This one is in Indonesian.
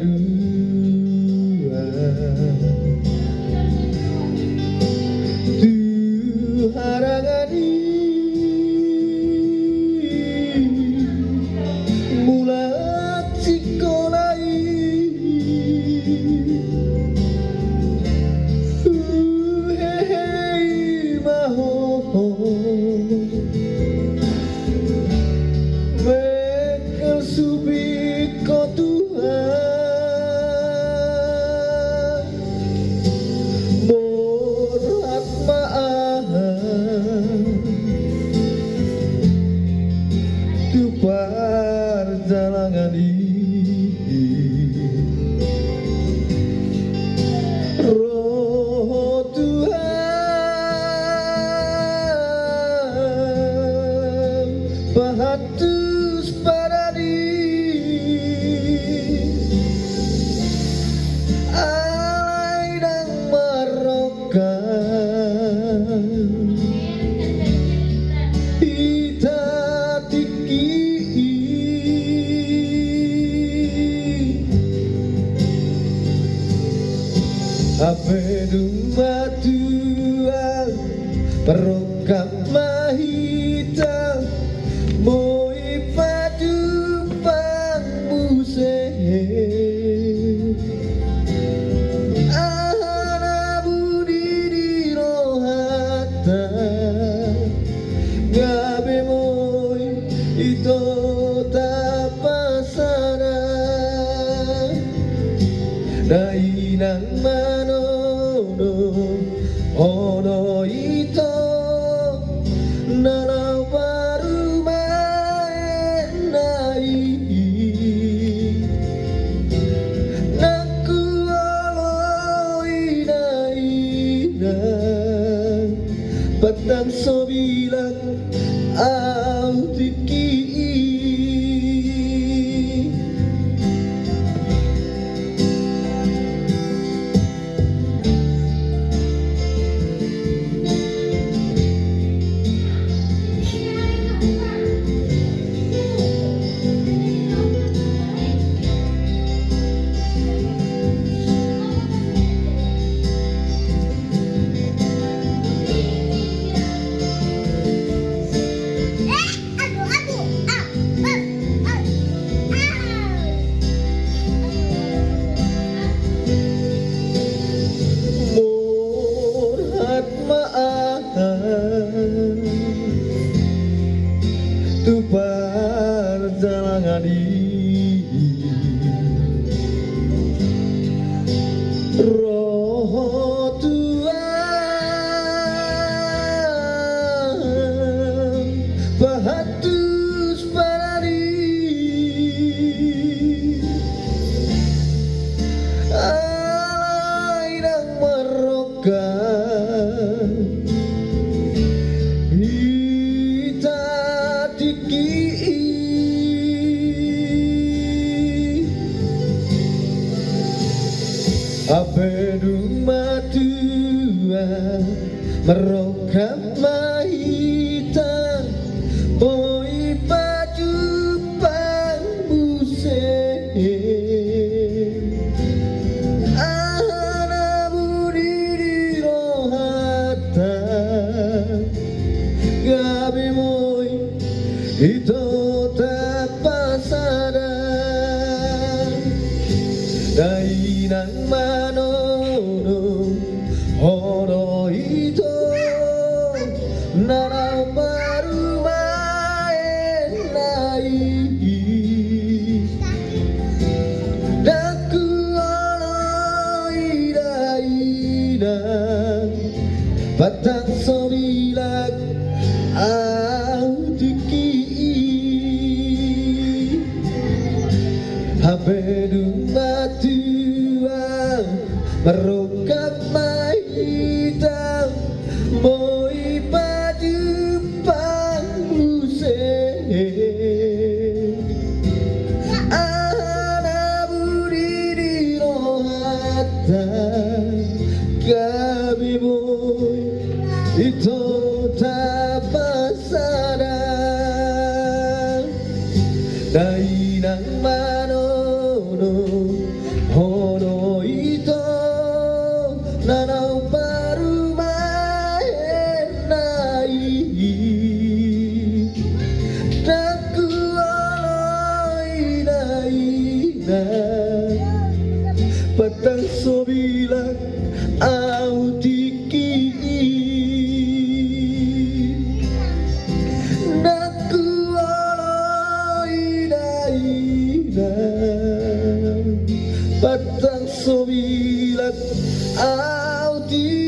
dua tu harangani mulai sekolai hei maho perjalanan ini roh Tuhan pahatus paradi alai dan marokan Apedung batua perokam mahita moi padu pangmuse ahana budi di rohata gabe moi ito tapasana dainang ono ito nana baru nai naku alo ina patang so bilang autiki tu perjalanan ini roh Tuhan pahatus paradi alai dan marokan Apedung matua merokam mahita moi paju pangmuse ahana budi di rohata gabe moi ito tapasada dainang manono ono ito nana baru nai daku alo ina patang so bilang autiki Apedung batua merokap mahita moi padu pangmuse ahana budi di rohata gabi moi ito tapasana dainang manono Patang so bilang au tiki Naku olo ina ina Patang so bilang au tiki